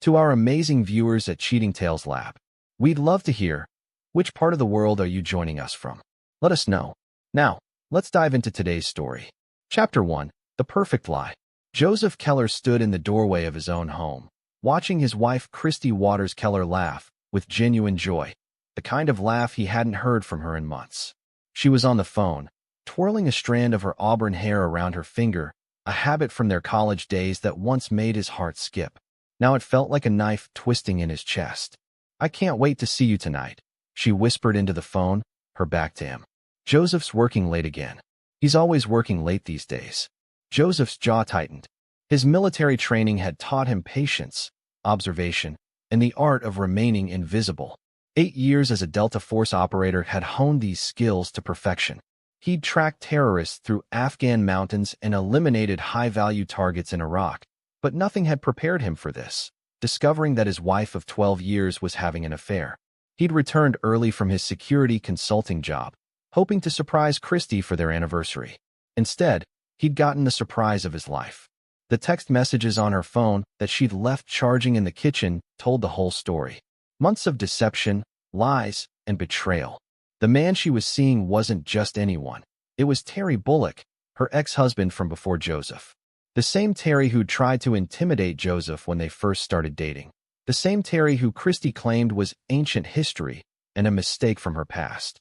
To our amazing viewers at Cheating Tales Lab, we'd love to hear, which part of the world are you joining us from? Let us know. Now, let's dive into today's story. Chapter 1. The Perfect Lie. Joseph Keller stood in the doorway of his own home, watching his wife Christy Waters Keller laugh with genuine joy, the kind of laugh he hadn't heard from her in months. She was on the phone, twirling a strand of her auburn hair around her finger, a habit from their college days that once made his heart skip. Now it felt like a knife twisting in his chest. "I can't wait to see you tonight," she whispered into the phone, her back to him. "Joseph's working late again. He's always working late these days." Joseph's jaw tightened. His military training had taught him patience, observation, and the art of remaining invisible. 8 years as a Delta Force operator had honed these skills to perfection. He'd tracked terrorists through Afghan mountains and eliminated high-value targets in Iraq. But nothing had prepared him for this, discovering that his wife of 12 years was having an affair. He'd returned early from his security consulting job, hoping to surprise Christy for their anniversary. Instead, he'd gotten the surprise of his life. The text messages on her phone that she'd left charging in the kitchen told the whole story. Months of deception, lies, and betrayal. The man she was seeing wasn't just anyone. It was Terry Bullock, her ex-husband from before Joseph. The same Terry who'd tried to intimidate Joseph when they first started dating. The same Terry who Christy claimed was ancient history and a mistake from her past.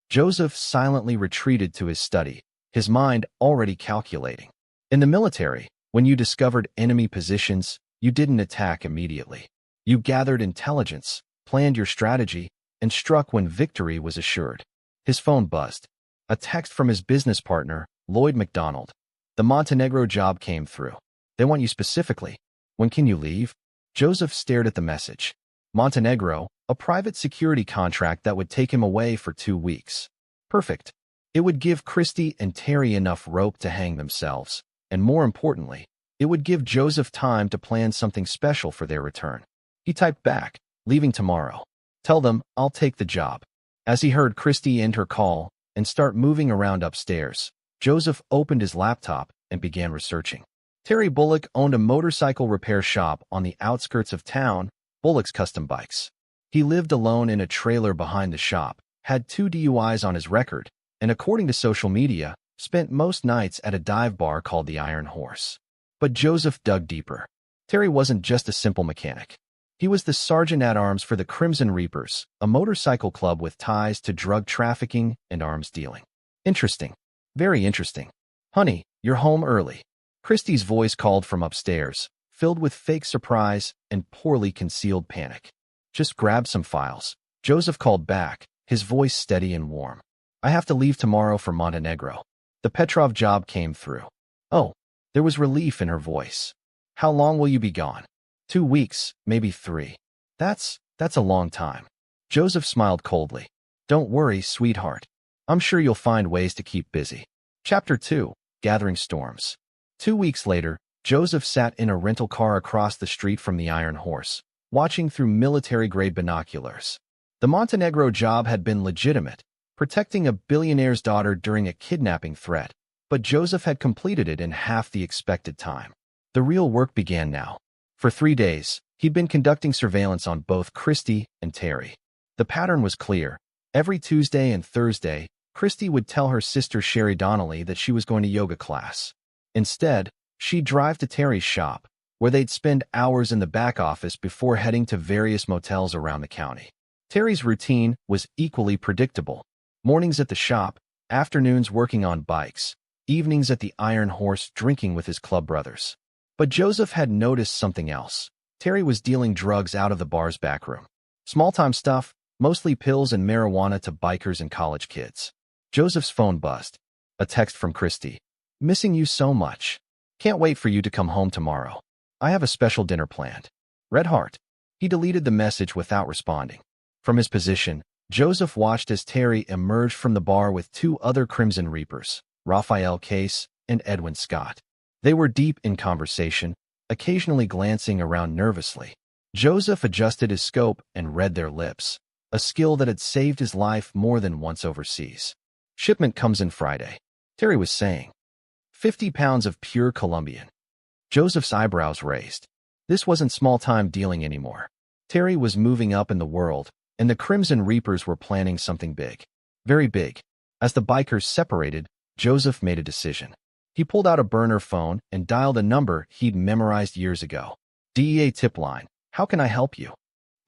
Joseph silently retreated to his study, his mind already calculating. In the military, when you discovered enemy positions, you didn't attack immediately. You gathered intelligence, planned your strategy, and struck when victory was assured. His phone buzzed. A text from his business partner, Lloyd McDonald. "The Montenegro job came through. They want you specifically. When can you leave?" Joseph stared at the message. Montenegro, a private security contract that would take him away for 2 weeks. Perfect. It would give Christy and Terry enough rope to hang themselves, and more importantly, it would give Joseph time to plan something special for their return. He typed back, "Leaving tomorrow. Tell them I'll take the job." As he heard Christy end her call and start moving around upstairs, Joseph opened his laptop and began researching. Terry Bullock owned a motorcycle repair shop on the outskirts of town, Bullock's Custom Bikes. He lived alone in a trailer behind the shop, had 2 DUIs on his record, and according to social media, spent most nights at a dive bar called the Iron Horse. But Joseph dug deeper. Terry wasn't just a simple mechanic. He was the sergeant-at-arms for the Crimson Reapers, a motorcycle club with ties to drug trafficking and arms dealing. Interesting. Very interesting. "Honey, you're home early." Christy's voice called from upstairs, filled with fake surprise and poorly concealed panic. "Just grab some files." Joseph called back, his voice steady and warm. "I have to leave tomorrow for Montenegro. The Petrov job came through." "Oh." There was relief in her voice. "How long will you be gone?" 2 weeks, maybe 3. That's a long time." Joseph smiled coldly. "Don't worry, sweetheart. I'm sure you'll find ways to keep busy." Chapter 2. Gathering Storms. 2 weeks later, Joseph sat in a rental car across the street from the Iron Horse, watching through military-grade binoculars. The Montenegro job had been legitimate, protecting a billionaire's daughter during a kidnapping threat, but Joseph had completed it in half the expected time. The real work began now. For 3 days, he'd been conducting surveillance on both Christy and Terry. The pattern was clear. Every Tuesday and Thursday, Christy would tell her sister Sherry Donnelly that she was going to yoga class. Instead, she'd drive to Terry's shop, where they'd spend hours in the back office before heading to various motels around the county. Terry's routine was equally predictable. Mornings at the shop, afternoons working on bikes, evenings at the Iron Horse drinking with his club brothers. But Joseph had noticed something else. Terry was dealing drugs out of the bar's back room. Small-time stuff, mostly pills and marijuana to bikers and college kids. Joseph's phone buzzed. A text from Christy. "Missing you so much. Can't wait for you to come home tomorrow. I have a special dinner planned. Red heart." He deleted the message without responding. From his position, Joseph watched as Terry emerged from the bar with 2 other Crimson Reapers, Raphael Case and Edwin Scott. They were deep in conversation, occasionally glancing around nervously. Joseph adjusted his scope and read their lips, a skill that had saved his life more than once overseas. "Shipment comes in Friday," Terry was saying. 50 pounds of pure Colombian. Joseph's eyebrows raised. This wasn't small-time dealing anymore. Terry was moving up in the world, and the Crimson Reapers were planning something big. Very big. As the bikers separated, Joseph made a decision. He pulled out a burner phone and dialed a number he'd memorized years ago. DEA tip line. How can I help you?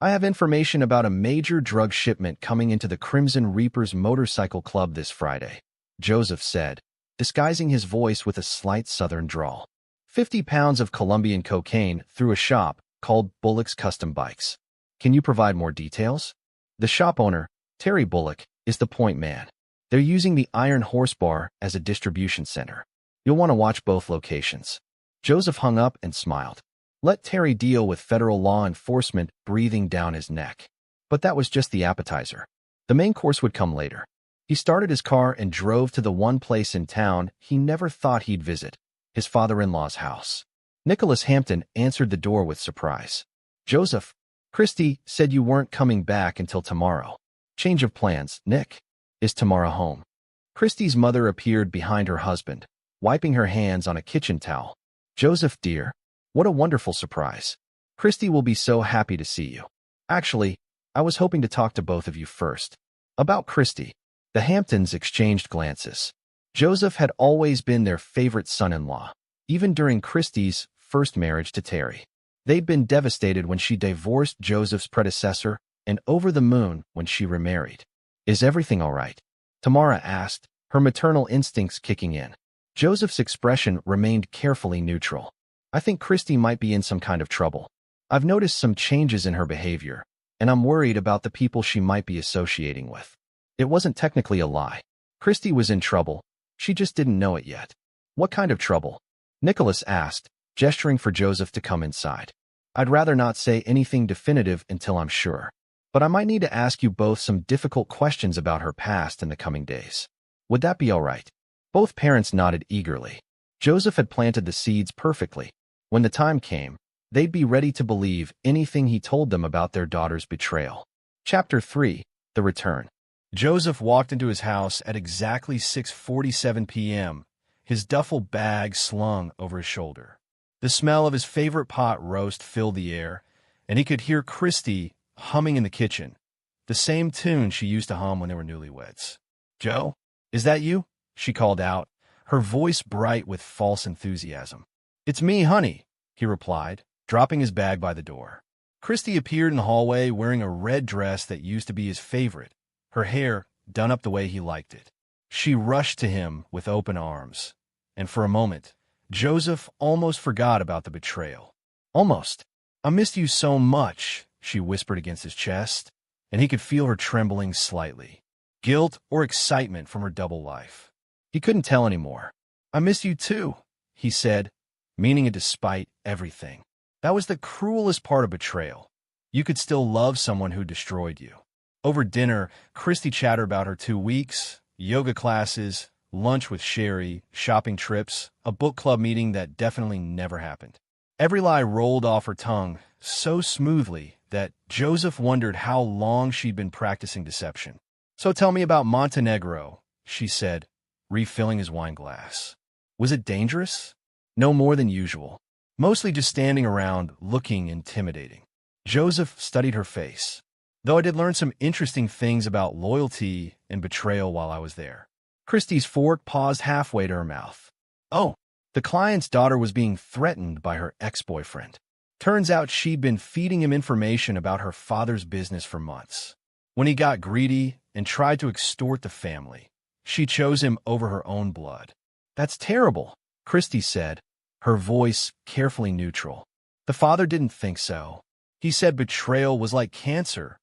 I have information about a major drug shipment coming into the Crimson Reapers Motorcycle Club this Friday, Joseph said, disguising his voice with a slight southern drawl. 50 pounds of Colombian cocaine through a shop called Bullock's Custom Bikes. Can you provide more details? The shop owner, Terry Bullock, is the point man. They're using the Iron Horse Bar as a distribution center. You'll want to watch both locations. Joseph hung up and smiled. Let Terry deal with federal law enforcement breathing down his neck. But that was just the appetizer. The main course would come later. He started his car and drove to the one place in town he never thought he'd visit, his father-in-law's house. Nicholas Hampton answered the door with surprise. Joseph, Christy said you weren't coming back until tomorrow. Change of plans, Nick. Is Tamara home? Christy's mother appeared behind her husband, wiping her hands on a kitchen towel. Joseph, dear, what a wonderful surprise. Christy will be so happy to see you. Actually, I was hoping to talk to both of you first. About Christy. The Hamptons exchanged glances. Joseph had always been their favorite son-in-law, even during Christy's first marriage to Terry. They'd been devastated when she divorced Joseph's predecessor and over the moon when she remarried. Is everything all right? Tamara asked, her maternal instincts kicking in. Joseph's expression remained carefully neutral. I think Christy might be in some kind of trouble. I've noticed some changes in her behavior, and I'm worried about the people she might be associating with. It wasn't technically a lie. Christy was in trouble. She just didn't know it yet. What kind of trouble? Nicholas asked, gesturing for Joseph to come inside. I'd rather not say anything definitive until I'm sure. But I might need to ask you both some difficult questions about her past in the coming days. Would that be all right? Both parents nodded eagerly. Joseph had planted the seeds perfectly. When the time came, they'd be ready to believe anything he told them about their daughter's betrayal. Chapter 3. The Return. Joseph walked into his house at exactly 6:47 p.m., his duffel bag slung over his shoulder. The smell of his favorite pot roast filled the air, and he could hear Christy humming in the kitchen, the same tune she used to hum when they were newlyweds. Joe, is that you? She called out, her voice bright with false enthusiasm. It's me, honey, he replied, dropping his bag by the door. Christy appeared in the hallway wearing a red dress that used to be his favorite, her hair done up the way he liked it. She rushed to him with open arms, and for a moment, Joseph almost forgot about the betrayal. Almost. I missed you so much, she whispered against his chest, and he could feel her trembling slightly. Guilt or excitement from her double life. He couldn't tell anymore. I miss you too, he said, meaning it despite everything. That was the cruelest part of betrayal. You could still love someone who destroyed you. Over dinner, Christy chattered about her 2 weeks, yoga classes, lunch with Sherry, shopping trips, a book club meeting that definitely never happened. Every lie rolled off her tongue so smoothly that Joseph wondered how long she'd been practicing deception. So tell me about Montenegro, she said, refilling his wine glass. Was it dangerous? No more than usual. Mostly just standing around looking intimidating. Joseph studied her face. Though I did learn some interesting things about loyalty and betrayal while I was there. Christy's fork paused halfway to her mouth. Oh, the client's daughter was being threatened by her ex-boyfriend. Turns out she'd been feeding him information about her father's business for months. When he got greedy and tried to extort the family, she chose him over her own blood. That's terrible, Christy said, her voice carefully neutral. The father didn't think so. He said betrayal was like cancer.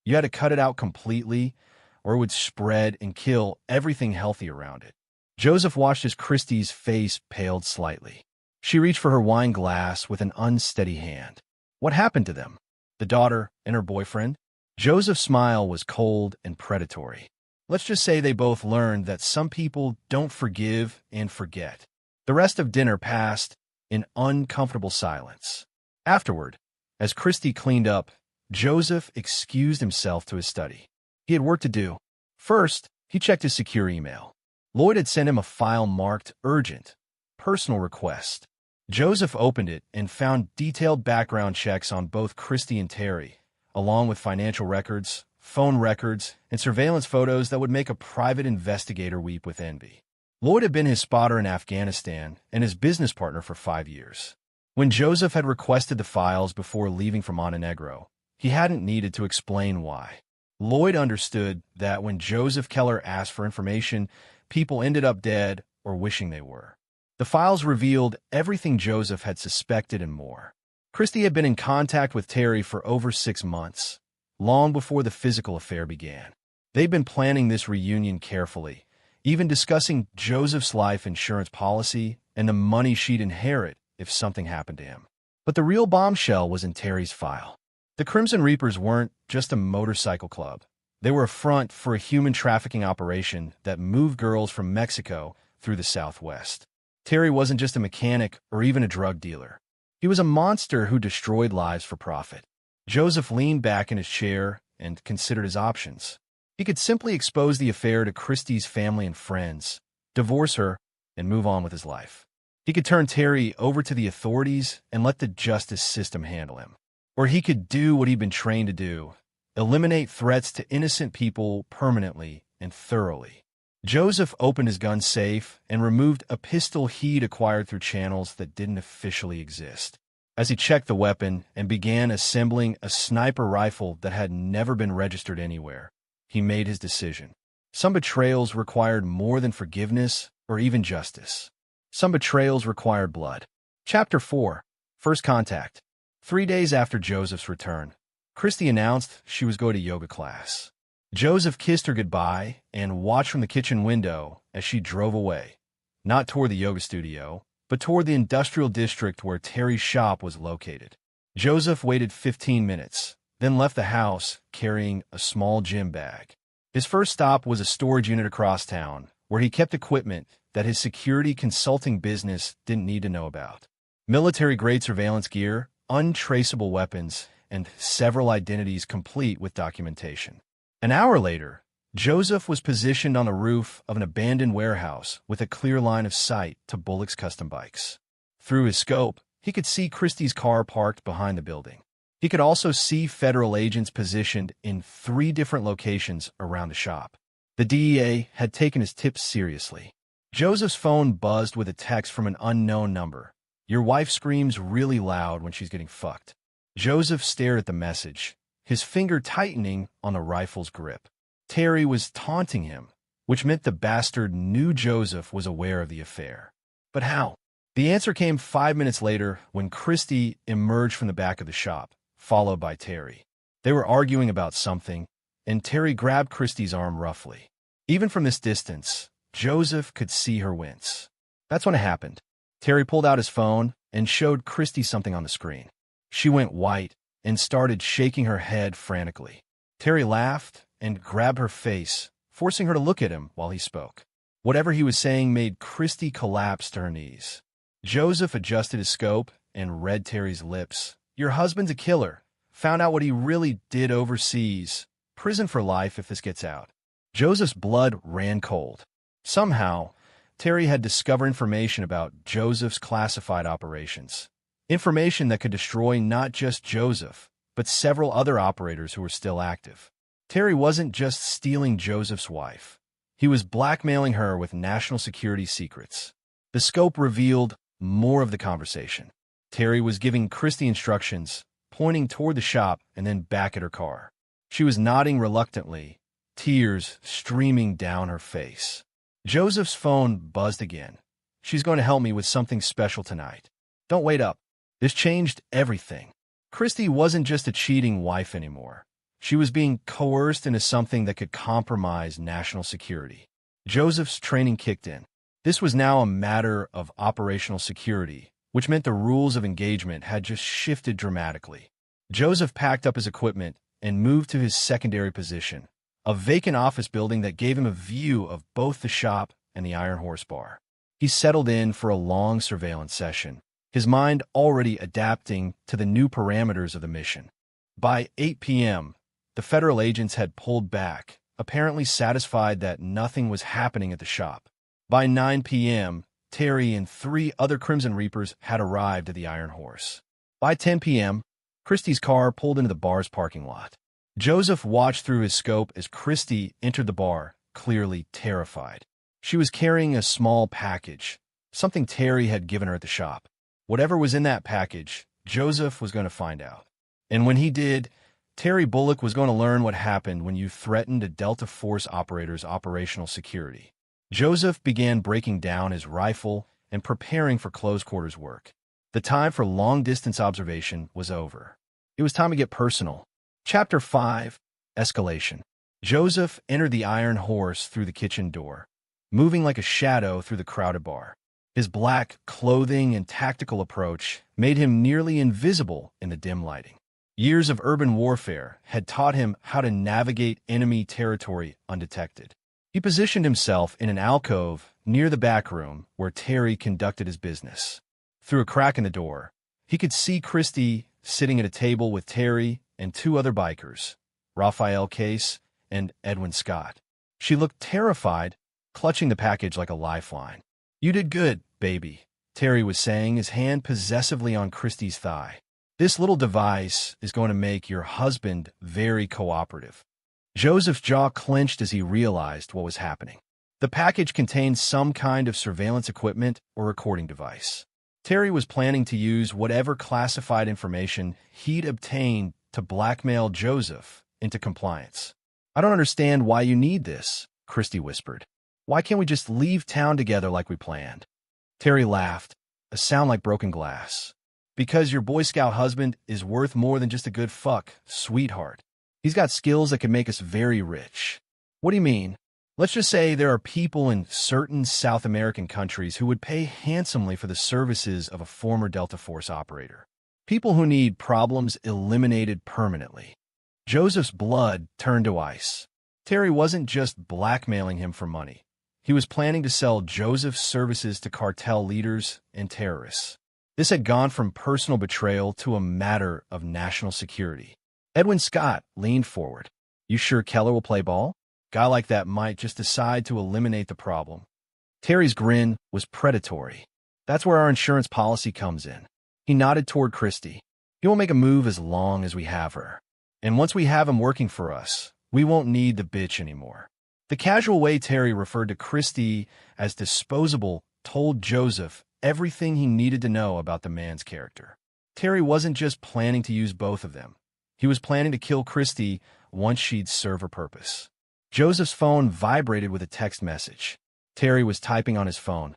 You had to cut it out completely, or it would spread and kill everything healthy around it. Joseph watched as Christy's face paled slightly. She reached for her wine glass with an unsteady hand. What happened to them? The daughter and her boyfriend? Joseph's smile was cold and predatory. Let's just say they both learned that some people don't forgive and forget. The rest of dinner passed in uncomfortable silence. Afterward, as Christy cleaned up, Joseph excused himself to his study. He had work to do. First, he checked his secure email. Lloyd had sent him a file marked urgent, personal request. Joseph opened it and found detailed background checks on both Christy and Terry, along with financial records, phone records, and surveillance photos that would make a private investigator weep with envy. Lloyd had been his spotter in Afghanistan and his business partner for 5 years. When Joseph had requested the files before leaving for Montenegro, he hadn't needed to explain why. Lloyd understood that when Joseph Keller asked for information, people ended up dead or wishing they were. The files revealed everything Joseph had suspected and more. Christy had been in contact with Terry for over 6 months, long before the physical affair began. They'd been planning this reunion carefully, even discussing Joseph's life insurance policy and the money she'd inherit if something happened to him. But the real bombshell was in Terry's file. The Crimson Reapers weren't just a motorcycle club. They were a front for a human trafficking operation that moved girls from Mexico through the Southwest. Terry wasn't just a mechanic or even a drug dealer. He was a monster who destroyed lives for profit. Joseph leaned back in his chair and considered his options. He could simply expose the affair to Christie's family and friends, divorce her, and move on with his life. He could turn Terry over to the authorities and let the justice system handle him. Or he could do what he'd been trained to do, eliminate threats to innocent people permanently and thoroughly. Joseph opened his gun safe and removed a pistol he'd acquired through channels that didn't officially exist. As he checked the weapon and began assembling a sniper rifle that had never been registered anywhere, he made his decision. Some betrayals required more than forgiveness or even justice. Some betrayals required blood. Chapter 4. First Contact. 3 days after Joseph's return, Christy announced she was going to yoga class. Joseph kissed her goodbye and watched from the kitchen window as she drove away, not toward the yoga studio, but toward the industrial district where Terry's shop was located. Joseph waited 15 minutes, then left the house carrying a small gym bag. His first stop was a storage unit across town, where he kept equipment that his security consulting business didn't need to know about. Military-grade surveillance gear, untraceable weapons, and several identities complete with documentation. An hour later, Joseph was positioned on the roof of an abandoned warehouse with a clear line of sight to Bullock's custom bikes. Through his scope, he could see Christie's car parked behind the building. He could also see federal agents positioned in 3 different locations around the shop. The DEA had taken his tips seriously. Joseph's phone buzzed with a text from an unknown number. "Your wife screams really loud when she's getting fucked." Joseph stared at the message, his finger tightening on the rifle's grip. Terry was taunting him, which meant the bastard knew Joseph was aware of the affair. But how? The answer came 5 minutes later when Christy emerged from the back of the shop, followed by Terry. They were arguing about something, and Terry grabbed Christy's arm roughly. Even from this distance, Joseph could see her wince. That's when it happened. Terry pulled out his phone and showed Christy something on the screen. She went white and started shaking her head frantically. Terry laughed and grabbed her face, forcing her to look at him while he spoke. Whatever he was saying made Christy collapse to her knees. Joseph adjusted his scope and read Terry's lips. "Your husband's a killer. Found out what he really did overseas. Prison for life if this gets out." Joseph's blood ran cold. Somehow, Terry had discovered information about Joseph's classified operations. Information that could destroy not just Joseph, but several other operators who were still active. Terry wasn't just stealing Joseph's wife. He was blackmailing her with national security secrets. The scope revealed more of the conversation. Terry was giving Christy instructions, pointing toward the shop and then back at her car. She was nodding reluctantly, tears streaming down her face. Joseph's phone buzzed again. "She's going to help me with something special tonight. Don't wait up." This changed everything. Christy wasn't just a cheating wife anymore. She was being coerced into something that could compromise national security. Joseph's training kicked in. This was now a matter of operational security, which meant the rules of engagement had just shifted dramatically. Joseph packed up his equipment and moved to his secondary position, a vacant office building that gave him a view of both the shop and the Iron Horse Bar. He settled in for a long surveillance session, his mind already adapting to the new parameters of the mission. By 8 p.m., the federal agents had pulled back, apparently satisfied that nothing was happening at the shop. By 9 p.m., Terry, and 3 other Crimson Reapers had arrived at the Iron Horse. By 10 p.m., Christie's car pulled into the bar's parking lot. Joseph watched through his scope as Christie entered the bar, clearly terrified. She was carrying a small package, something Terry had given her at the shop. Whatever was in that package, Joseph was going to find out. And when he did, Terry Bullock was going to learn what happened when you threatened a Delta Force operator's operational security. Joseph began breaking down his rifle and preparing for close-quarters work. The time for long-distance observation was over. It was time to get personal. Chapter 5, Escalation. Joseph entered the Iron Horse through the kitchen door, moving like a shadow through the crowded bar. His black clothing and tactical approach made him nearly invisible in the dim lighting. Years of urban warfare had taught him how to navigate enemy territory undetected. He positioned himself in an alcove near the back room where Terry conducted his business. Through a crack in the door, he could see Christie sitting at a table with Terry and 2 other bikers, Raphael Case and Edwin Scott. She looked terrified, clutching the package like a lifeline. "You did good, baby," Terry was saying, his hand possessively on Christie's thigh. "This little device is going to make your husband very cooperative." Joseph's jaw clenched as he realized what was happening. The package contained some kind of surveillance equipment or recording device. Terry was planning to use whatever classified information he'd obtained to blackmail Joseph into compliance. "I don't understand why you need this," Christie whispered. "Why can't we just leave town together like we planned?" Terry laughed, a sound like broken glass. "Because your Boy Scout husband is worth more than just a good fuck, sweetheart. He's got skills that could make us very rich." "What do you mean?" "Let's just say there are people in certain South American countries who would pay handsomely for the services of a former Delta Force operator. People who need problems eliminated permanently." Joseph's blood turned to ice. Terry wasn't just blackmailing him for money. He was planning to sell Joseph's services to cartel leaders and terrorists. This had gone from personal betrayal to a matter of national security. Edwin Scott leaned forward. "You sure Keller will play ball? Guy like that might just decide to eliminate the problem." Terry's grin was predatory. "That's where our insurance policy comes in." He nodded toward Christie. "He won't make a move as long as we have her. And once we have him working for us, we won't need the bitch anymore." The casual way Terry referred to Christie as disposable told Joseph everything he needed to know about the man's character. Terry wasn't just planning to use both of them. He was planning to kill Christie once she'd serve her purpose. Joseph's phone vibrated with a text message. Terry was typing on his phone.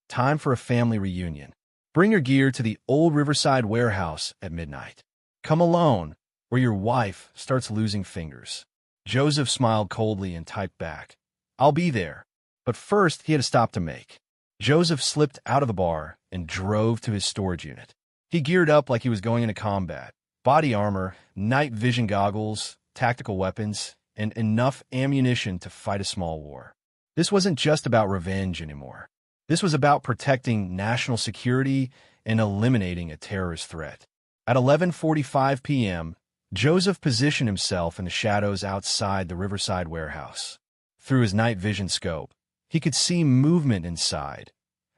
"Time for a family reunion. Bring your gear to the old Riverside warehouse at midnight. Come alone, or your wife starts losing fingers." Joseph smiled coldly and typed back, "I'll be there." But first, he had a stop to make. Joseph slipped out of the bar and drove to his storage unit. He geared up like he was going into combat. Body armor, night vision goggles, tactical weapons, and enough ammunition to fight a small war. This wasn't just about revenge anymore. This was about protecting national security and eliminating a terrorist threat. At 11:45 p.m., Joseph positioned himself in the shadows outside the Riverside warehouse. Through his night vision scope, he could see movement inside.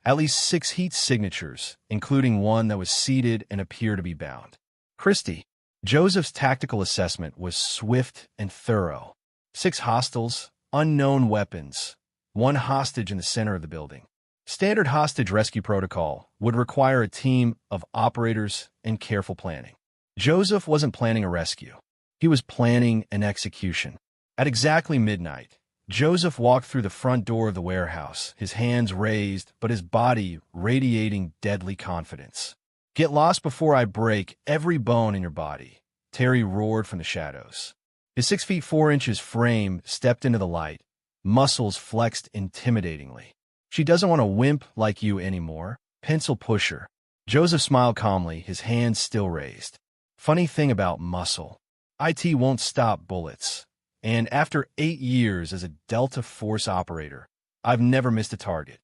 At least 6 heat signatures, including one that was seated and appeared to be bound. Christie. Joseph's tactical assessment was swift and thorough. 6 hostiles, unknown weapons, 1 hostage in the center of the building. Standard hostage rescue protocol would require a team of operators and careful planning. Joseph wasn't planning a rescue. He was planning an execution. At exactly midnight, Joseph walked through the front door of the warehouse, his hands raised, but his body radiating deadly confidence. "Get lost before I break every bone in your body," Terry roared from the shadows. His 6 feet 4 inches frame stepped into the light, muscles flexed intimidatingly. "She doesn't want a wimp like you anymore. Pencil pusher." Joseph smiled calmly, his hands still raised. "Funny thing about muscle. IT won't stop bullets. And after 8 years as a Delta Force operator, I've never missed a target."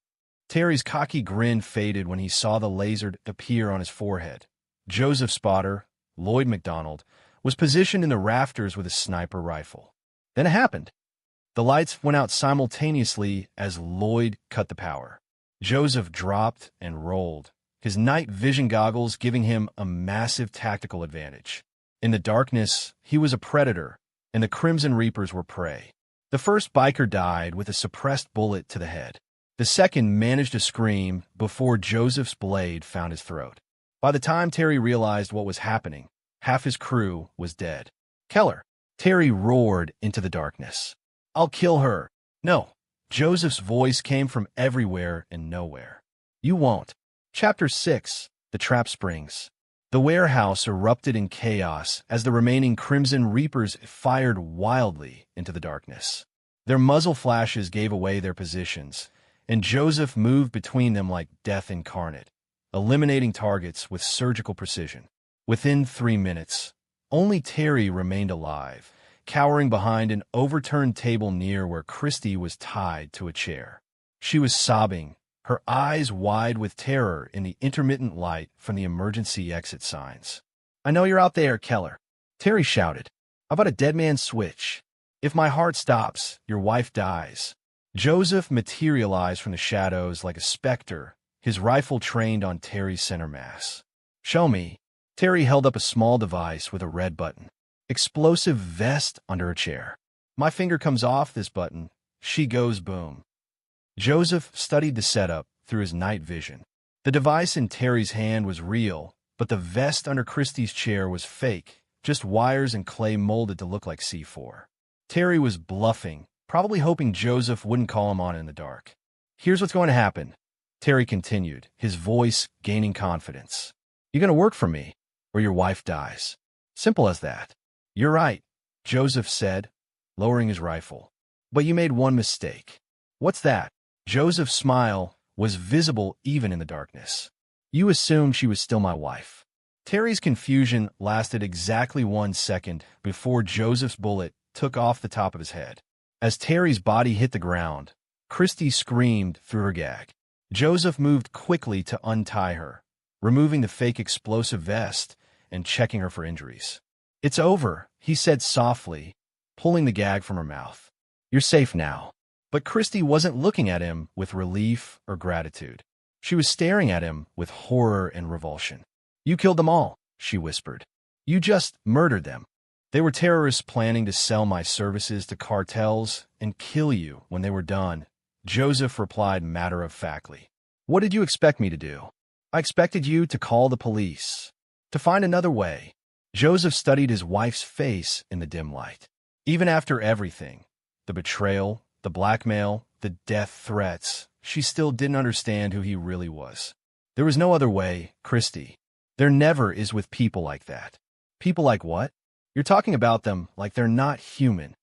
Terry's cocky grin faded when he saw the laser appear on his forehead. Joseph's spotter, Lloyd McDonald, was positioned in the rafters with a sniper rifle. Then it happened. The lights went out simultaneously as Lloyd cut the power. Joseph dropped and rolled, his night vision goggles giving him a massive tactical advantage. In the darkness, he was a predator, and the Crimson Reapers were prey. The first biker died with a suppressed bullet to the head. The second managed to scream before Joseph's blade found his throat. By the time Terry realized what was happening, half his crew was dead. Keller, Terry roared into the darkness. I'll kill her. No. Joseph's voice came from everywhere and nowhere. You won't. Chapter 6, The Trap Springs. The warehouse erupted in chaos as the remaining Crimson Reapers fired wildly into the darkness. Their muzzle flashes gave away their positions, and Joseph moved between them like death incarnate, eliminating targets with surgical precision. Within 3 minutes, only Terry remained alive, cowering behind an overturned table near where Christy was tied to a chair. She was sobbing, her eyes wide with terror in the intermittent light from the emergency exit signs. I know you're out there, Keller, Terry shouted. How about a dead man's switch? If my heart stops, your wife dies. Joseph materialized from the shadows like a specter, his rifle trained on Terry's center mass. Show me. Terry held up a small device with a red button. Explosive vest under a chair. My finger comes off this button. She goes boom. Joseph studied the setup through his night vision. The device in Terry's hand was real, but the vest under Christie's chair was fake, just wires and clay molded to look like C4. Terry was bluffing, probably hoping Joseph wouldn't call him on in the dark. Here's what's going to happen, Terry continued, his voice gaining confidence. You're going to work for me, or your wife dies. Simple as that. You're right, Joseph said, lowering his rifle. But you made one mistake. What's that? Joseph's smile was visible even in the darkness. You assumed she was still my wife. Terry's confusion lasted exactly 1 second before Joseph's bullet took off the top of his head. As Terry's body hit the ground, Christy screamed through her gag. Joseph moved quickly to untie her, removing the fake explosive vest and checking her for injuries. It's over, he said softly, pulling the gag from her mouth. You're safe now. But Christy wasn't looking at him with relief or gratitude. She was staring at him with horror and revulsion. You killed them all, she whispered. You just murdered them. They were terrorists planning to sell my services to cartels and kill you when they were done, Joseph replied matter-of-factly. What did you expect me to do? I expected you to call the police. To find another way. Joseph studied his wife's face in the dim light. Even after everything, the betrayal, the blackmail, the death threats, she still didn't understand who he really was. There was no other way, Christy. There never is with people like that. People like what? You're talking about them like they're not human.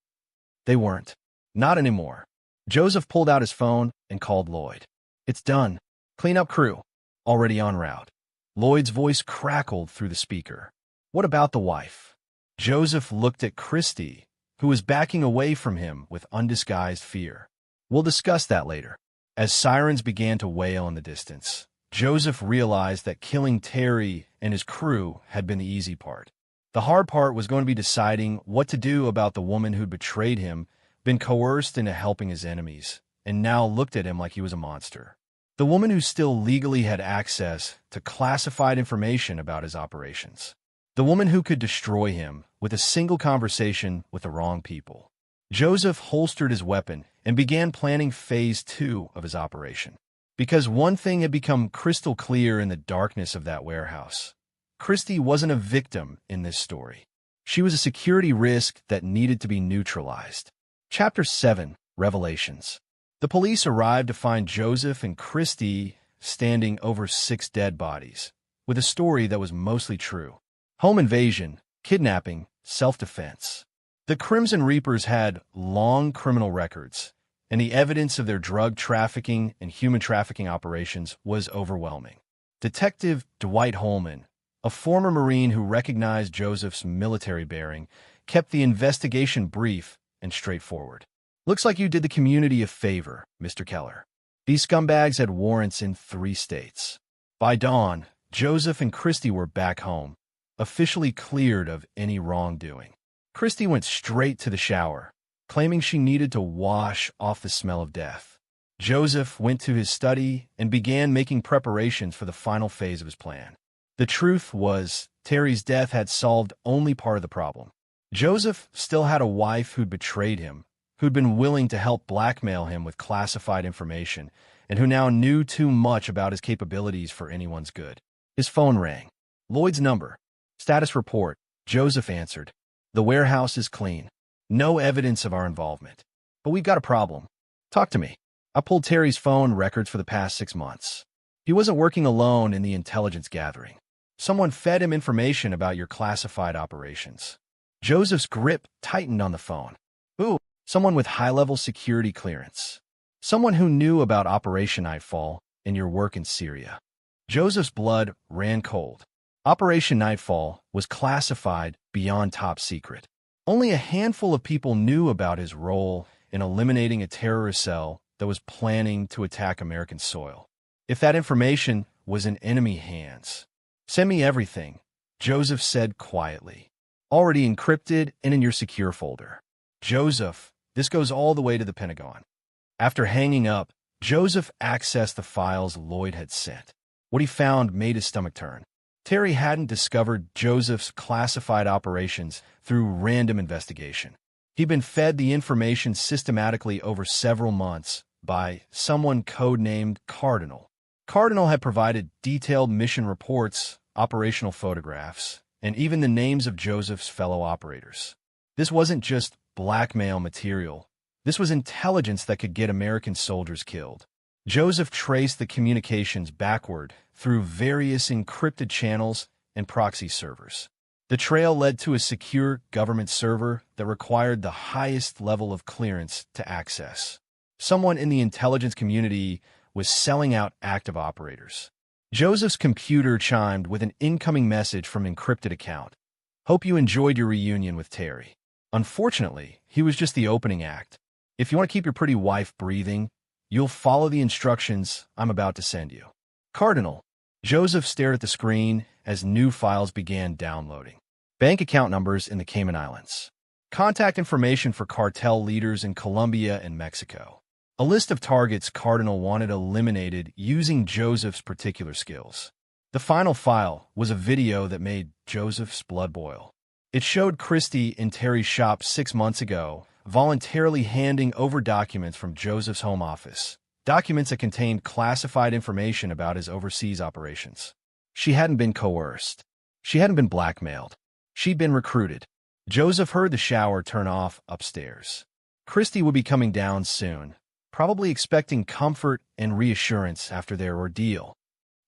They weren't. Not anymore. Joseph pulled out his phone and called Lloyd. It's done. Cleanup crew. Already en route. Lloyd's voice crackled through the speaker. What about the wife? Joseph looked at Christy, who was backing away from him with undisguised fear. We'll discuss that later. As sirens began to wail in the distance, Joseph realized that killing Terry and his crew had been the easy part. The hard part was going to be deciding what to do about the woman who'd betrayed him, been coerced into helping his enemies, and now looked at him like he was a monster. The woman who still legally had access to classified information about his operations. The woman who could destroy him with a single conversation with the wrong people. Joseph holstered his weapon and began planning phase 2 of his operation. Because one thing had become crystal clear in the darkness of that warehouse. Christy wasn't a victim in this story. She was a security risk that needed to be neutralized. Chapter 7, Revelations. The police arrived to find Joseph and Christy standing over 6 dead bodies, with a story that was mostly true. Home invasion, kidnapping, self-defense. The Crimson Reapers had long criminal records, and the evidence of their drug trafficking and human trafficking operations was overwhelming. Detective Dwight Holman, a former Marine who recognized Joseph's military bearing, kept the investigation brief and straightforward. Looks like you did the community a favor, Mr. Keller. These scumbags had warrants in 3 states. By dawn, Joseph and Christy were back home, officially cleared of any wrongdoing. Christy went straight to the shower, claiming she needed to wash off the smell of death. Joseph went to his study and began making preparations for the final phase of his plan. The truth was, Terry's death had solved only part of the problem. Joseph still had a wife who'd betrayed him, who'd been willing to help blackmail him with classified information, and who now knew too much about his capabilities for anyone's good. His phone rang. Lloyd's number. Status report. Joseph answered. The warehouse is clean. No evidence of our involvement. But we've got a problem. Talk to me. I pulled Terry's phone records for the past 6 months. He wasn't working alone in the intelligence gathering. Someone fed him information about your classified operations. Joseph's grip tightened on the phone. Ooh, someone with high-level security clearance. Someone who knew about Operation Nightfall and your work in Syria. Joseph's blood ran cold. Operation Nightfall was classified beyond top secret. Only a handful of people knew about his role in eliminating a terrorist cell that was planning to attack American soil. If that information was in enemy hands, send me everything, Joseph said quietly. Already encrypted and in your secure folder. Joseph, this goes all the way to the Pentagon. After hanging up, Joseph accessed the files Lloyd had sent. What he found made his stomach turn. Terry hadn't discovered Joseph's classified operations through random investigation. He'd been fed the information systematically over several months by someone codenamed Cardinal. Cardinal had provided detailed mission reports, operational photographs, and even the names of Joseph's fellow operators. This wasn't just blackmail material. This was intelligence that could get American soldiers killed. Joseph traced the communications backward through various encrypted channels and proxy servers. The trail led to a secure government server that required the highest level of clearance to access. Someone in the intelligence community was selling out active operators. Joseph's computer chimed with an incoming message from an encrypted account. Hope you enjoyed your reunion with Terry. Unfortunately, he was just the opening act. If you want to keep your pretty wife breathing, you'll follow the instructions I'm about to send you. Cardinal. Joseph stared at the screen as new files began downloading. Bank account numbers in the Cayman Islands. Contact information for cartel leaders in Colombia and Mexico. A list of targets Cardinal wanted eliminated using Joseph's particular skills. The final file was a video that made Joseph's blood boil. It showed Christie in Terry's shop 6 months ago, voluntarily handing over documents from Joseph's home office, documents that contained classified information about his overseas operations. She hadn't been coerced. She hadn't been blackmailed. She'd been recruited. Joseph heard the shower turn off upstairs. Christie would be coming down soon, probably expecting comfort and reassurance after their ordeal.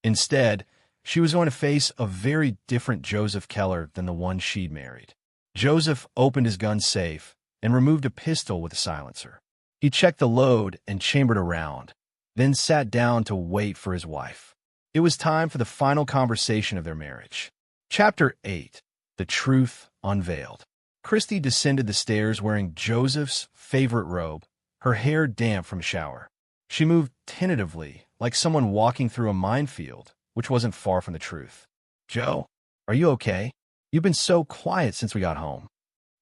Instead, she was going to face a very different Joseph Keller than the one she'd married. Joseph opened his gun safe and removed a pistol with a silencer. He checked the load and chambered a round, then sat down to wait for his wife. It was time for the final conversation of their marriage. Chapter 8. The Truth Unveiled. Christie descended the stairs wearing Joseph's favorite robe, her hair damp from a shower. She moved tentatively, like someone walking through a minefield, which wasn't far from the truth. Joe, are you okay? You've been so quiet since we got home.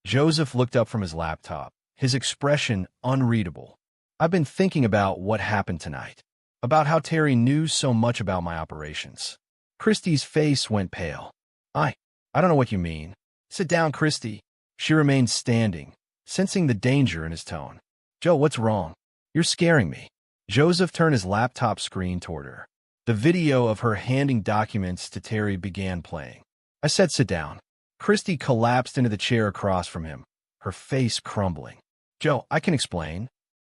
Joseph looked up from his laptop, his expression unreadable. I've been thinking about what happened tonight, about how Terry knew so much about my operations. Christie's face went pale. I don't know what you mean. Sit down, Christie. She remained standing, sensing the danger in his tone. Joe, what's wrong? You're scaring me. Joseph turned his laptop screen toward her. The video of her handing documents to Terry began playing. I said sit down. Christie collapsed into the chair across from him, her face crumbling. Joe, I can explain.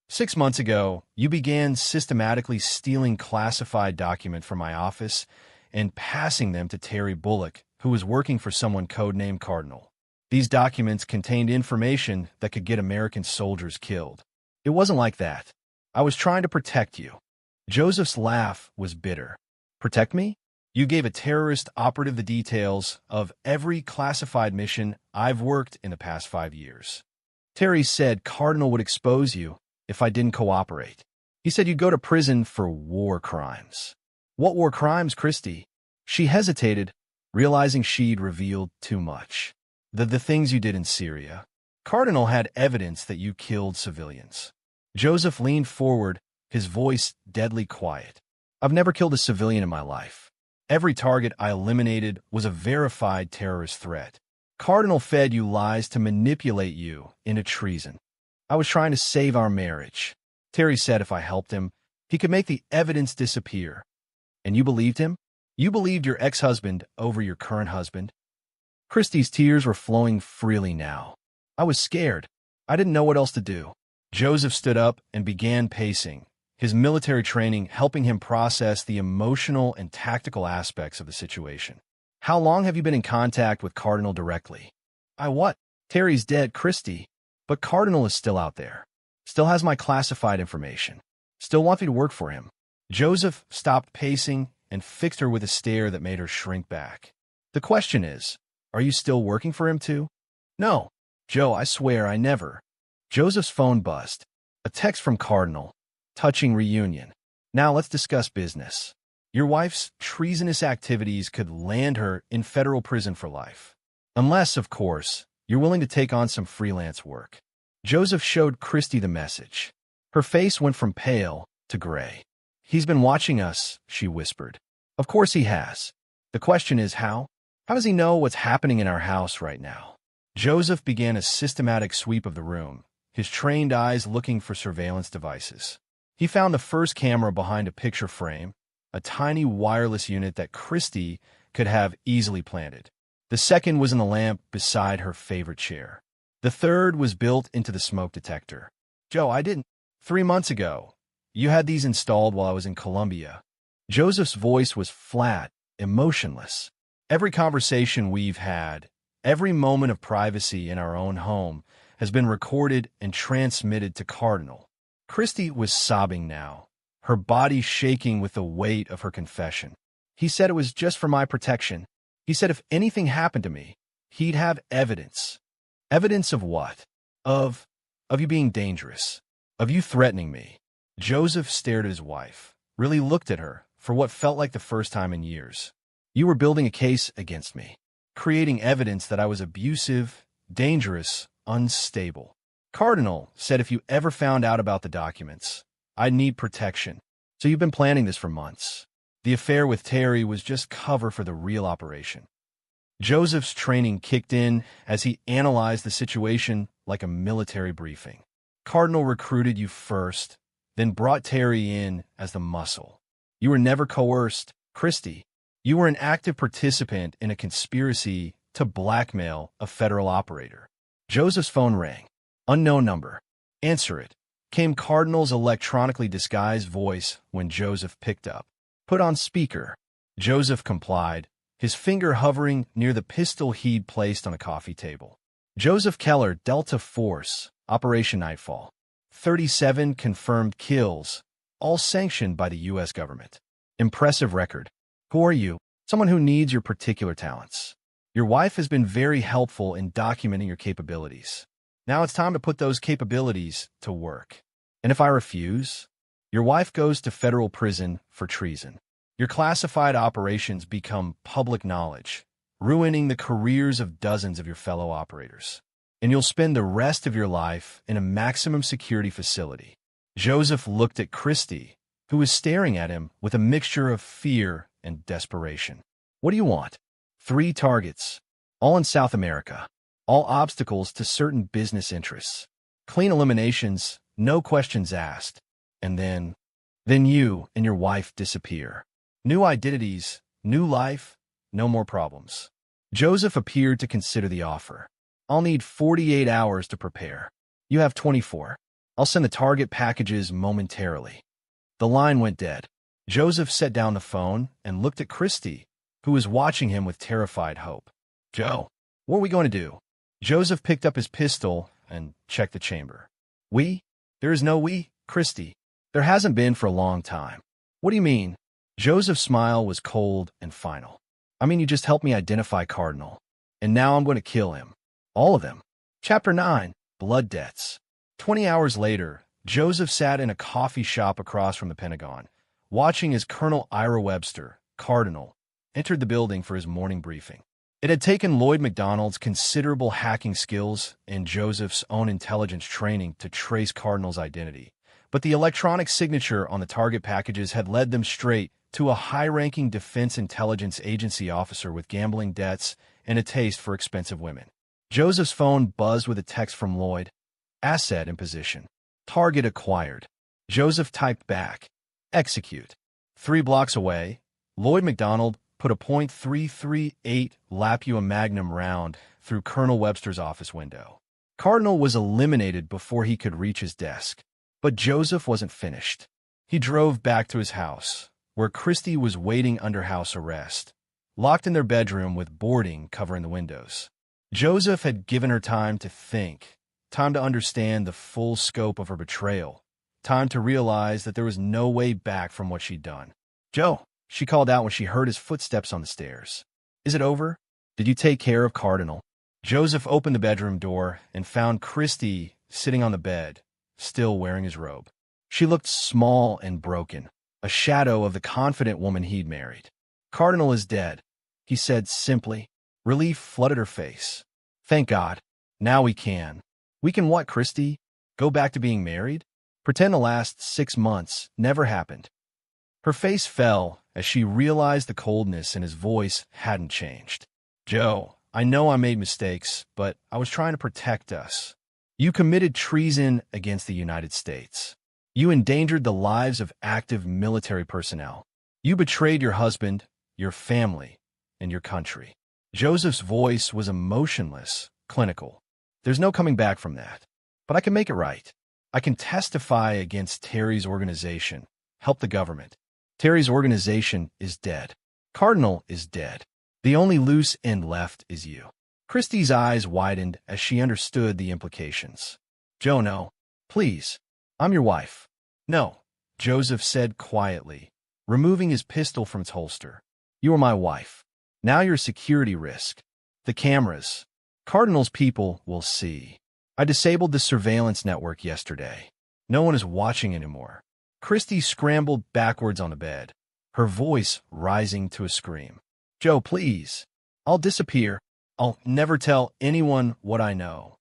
6 months ago, you began systematically stealing classified documents from my office and passing them to Terry Bullock, who was working for someone codenamed Cardinal. These documents contained information that could get American soldiers killed. It wasn't like that. I was trying to protect you. Joseph's laugh was bitter. Protect me? You gave a terrorist operative the details of every classified mission I've worked in the past 5 years. Terry said Cardinal would expose you if I didn't cooperate. He said you'd go to prison for war crimes. What war crimes, Christie? She hesitated, realizing she'd revealed too much. The things you did in Syria. Cardinal had evidence that you killed civilians. Joseph leaned forward, his voice deadly quiet. I've never killed a civilian in my life. Every target I eliminated was a verified terrorist threat. Cardinal fed you lies to manipulate you into treason. I was trying to save our marriage. Terry said if I helped him, he could make the evidence disappear. And you believed him? You believed your ex-husband over your current husband? Christie's tears were flowing freely now. I was scared. I didn't know what else to do. Joseph stood up and began pacing, his military training helping him process the emotional and tactical aspects of the situation. How long have you been in contact with Cardinal directly? What? Terry's dead, Christie. But Cardinal is still out there. Still has my classified information. Still wants me to work for him. Joseph stopped pacing and fixed her with a stare that made her shrink back. The question is, are you still working for him too? No. Joe, I swear I never. Joseph's phone buzzed. A text from Cardinal. Touching reunion. Now let's discuss business. Your wife's treasonous activities could land her in federal prison for life. Unless, of course, you're willing to take on some freelance work. Joseph showed Christie the message. Her face went from pale to gray. He's been watching us, she whispered. Of course he has. The question is how? How does he know what's happening in our house right now? Joseph began a systematic sweep of the room, his trained eyes looking for surveillance devices. He found the first camera behind a picture frame, a tiny wireless unit that Christie could have easily planted. The second was in the lamp beside her favorite chair. The third was built into the smoke detector. Joe, I didn't. 3 months ago, you had these installed while I was in Colombia. Joseph's voice was flat, emotionless. Every conversation we've had, every moment of privacy in our own home, has been recorded and transmitted to Cardinal. Christie was sobbing now, her body shaking with the weight of her confession. He said it was just for my protection. He said if anything happened to me, he'd have evidence. Evidence of what? Of you being dangerous. Of you threatening me. Joseph stared at his wife, really looked at her for what felt like the first time in years. You were building a case against me, creating evidence that I was abusive, dangerous, unstable. Cardinal said if you ever found out about the documents, I'd need protection. So you've been planning this for months. The affair with Terry was just cover for the real operation. Joseph's training kicked in as he analyzed the situation like a military briefing. Cardinal recruited you first, then brought Terry in as the muscle. You were never coerced, Christie. You were an active participant in a conspiracy to blackmail a federal operator. Joseph's phone rang. Unknown number. Answer it. Came Cardinal's electronically disguised voice when Joseph picked up. Put on speaker. Joseph complied, his finger hovering near the pistol he'd placed on the coffee table. Joseph Keller, Delta Force, Operation Nightfall. 37 confirmed kills, all sanctioned by the U.S. government. Impressive record. Who are you? Someone who needs your particular talents. Your wife has been very helpful in documenting your capabilities. Now it's time to put those capabilities to work. And if I refuse, your wife goes to federal prison for treason. Your classified operations become public knowledge, ruining the careers of dozens of your fellow operators. And you'll spend the rest of your life in a maximum security facility. Joseph looked at Christie, who was staring at him with a mixture of fear and desperation. What do you want? 3 targets, all in South America. All obstacles to certain business interests. Clean eliminations, no questions asked. And then you and your wife disappear. New identities, new life, no more problems. Joseph appeared to consider the offer. I'll need 48 hours to prepare. You have 24. I'll send the target packages momentarily. The line went dead. Joseph set down the phone and looked at Christie, who was watching him with terrified hope. Joe, what are we going to do? Joseph picked up his pistol and checked the chamber. We? There is no we, Christie. There hasn't been for a long time. What do you mean? Joseph's smile was cold and final. I mean, you just helped me identify Cardinal. And now I'm going to kill him. All of them. Chapter 9, Blood Debts. 20 hours later, Joseph sat in a coffee shop across from the Pentagon, watching as Colonel Ira Webster, Cardinal, entered the building for his morning briefing. It had taken Lloyd McDonald's considerable hacking skills and Joseph's own intelligence training to trace Cardinal's identity, But the electronic signature on the target packages had led them straight to a high-ranking Defense Intelligence Agency officer with gambling debts and a taste for expensive women. Joseph's phone buzzed with a text from Lloyd. Asset in position. Target acquired. Joseph typed back. Execute. 3 blocks away, Lloyd McDonald put a .338 Lapua Magnum round through Colonel Webster's office window. Cardinal was eliminated before he could reach his desk. But Joseph wasn't finished. He drove back to his house, where Christy was waiting under house arrest, locked in their bedroom with boarding covering the windows. Joseph had given her time to think, time to understand the full scope of her betrayal, time to realize that there was no way back from what she'd done. "Joe," she called out when she heard his footsteps on the stairs. "Is it over? Did you take care of Cardinal?" Joseph opened the bedroom door and found Christy sitting on the bed, still wearing his robe. She looked small and broken, a shadow of the confident woman he'd married. "Cardinal is dead," he said simply. Relief flooded her face. "Thank God. Now we can." "We can what, Christy? Go back to being married? Pretend the last 6 months never happened." Her face fell as she realized the coldness in his voice hadn't changed. "Joe, I know I made mistakes, but I was trying to protect us. You committed treason against the United States. You endangered the lives of active military personnel. You betrayed your husband, your family, and your country." Joseph's voice was emotionless, clinical. "There's no coming back from that. But I can make it right. I can testify against Terry's organization, help the government. Terry's organization is dead. Cardinal is dead. The only loose end left is you." Christy's eyes widened as she understood the implications. "Joe, no. Please. I'm your wife." "No," Joseph said quietly, removing his pistol from its holster. "You are my wife. Now you're a security risk. The cameras. Cardinal's people will see. I disabled the surveillance network yesterday. No one is watching anymore." Christy scrambled backwards on the bed, her voice rising to a scream. "Joe, please. I'll disappear. I'll never tell anyone what I know."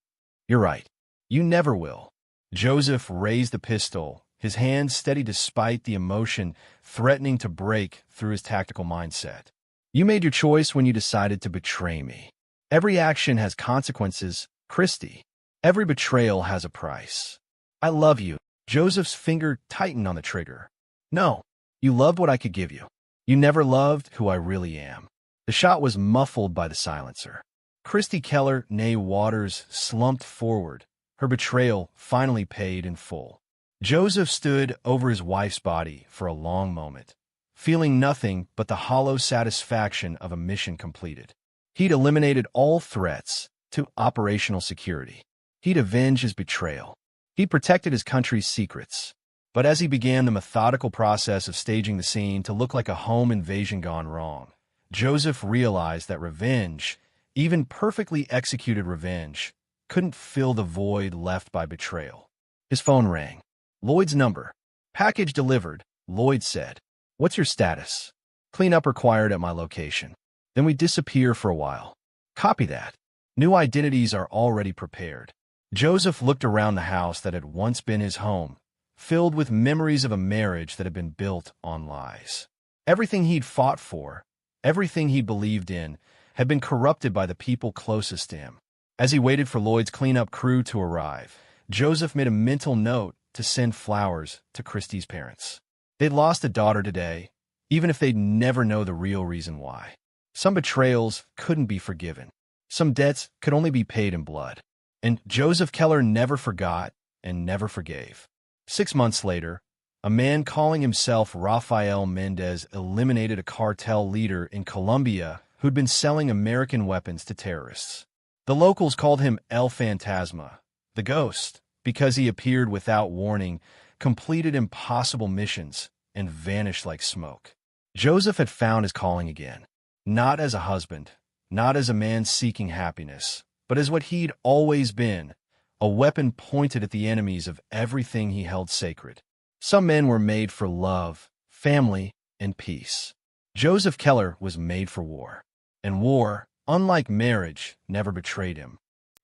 "You're right. You never will." Joseph raised the pistol, his hand steady despite the emotion threatening to break through his tactical mindset. "You made your choice when you decided to betray me. Every action has consequences, Christy. Every betrayal has a price. I love you." Joseph's finger tightened on the trigger. "No, you loved what I could give you. You never loved who I really am." The shot was muffled by the silencer. Christy Keller, née Waters, slumped forward, her betrayal finally paid in full. Joseph stood over his wife's body for a long moment, feeling nothing but the hollow satisfaction of a mission completed. He'd eliminated all threats to operational security. He'd avenged his betrayal. He'd protected his country's secrets. But as he began the methodical process of staging the scene to look like a home invasion gone wrong, Joseph realized that revenge, even perfectly executed revenge, couldn't fill the void left by betrayal. His phone rang. Lloyd's number. "Package delivered," Lloyd said. "What's your status?" "Cleanup required at my location." "Then we disappear for a while." "Copy that." New identities are already prepared. Joseph looked around the house that had once been his home, filled with memories of a marriage that had been built on lies. Everything he'd fought for, everything he believed in, had been corrupted by the people closest to him. As he waited for Lloyd's cleanup crew to arrive, Joseph made a mental note to send flowers to Christy's parents. They'd lost a daughter today, even if they'd never know the real reason why. Some betrayals couldn't be forgiven. Some debts could only be paid in blood. And Joseph Keller never forgot and never forgave. 6 months later, a man calling himself Rafael Mendez eliminated a cartel leader in Colombia who'd been selling American weapons to terrorists. The locals called him El Fantasma, the ghost, because he appeared without warning, completed impossible missions, and vanished like smoke. Joseph had found his calling again, not as a husband, not as a man seeking happiness, but as what he'd always been, a weapon pointed at the enemies of everything he held sacred. Some men were made for love, family, and peace. Joseph Keller was made for war. And war, unlike marriage, never betrayed him.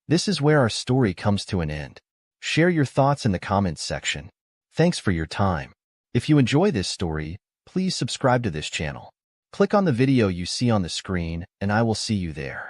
This is where our story comes to an end. Share your thoughts in the comments section. Thanks for your time. If you enjoy this story, please subscribe to this channel. Click on the video you see on the screen, and I will see you there.